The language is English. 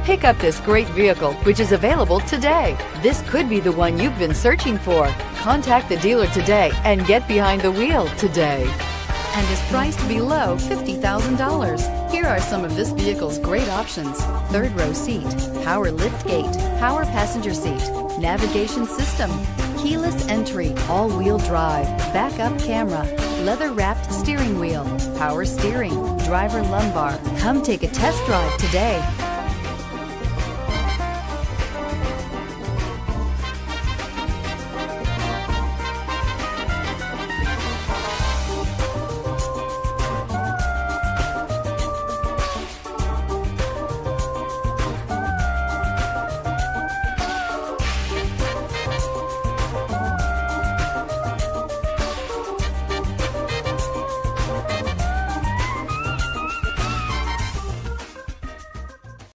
Pick up this great vehicle, which is available today. This could be the one you've been searching for. Contact the dealer today and get behind the wheel today. And is priced below $50,000. Here are some of this vehicle's great options: third row seat, power lift gate, power passenger seat, navigation system, keyless entry, all-wheel drive, backup camera, leather-wrapped steering wheel, power steering, driver lumbar. Come take a test drive today.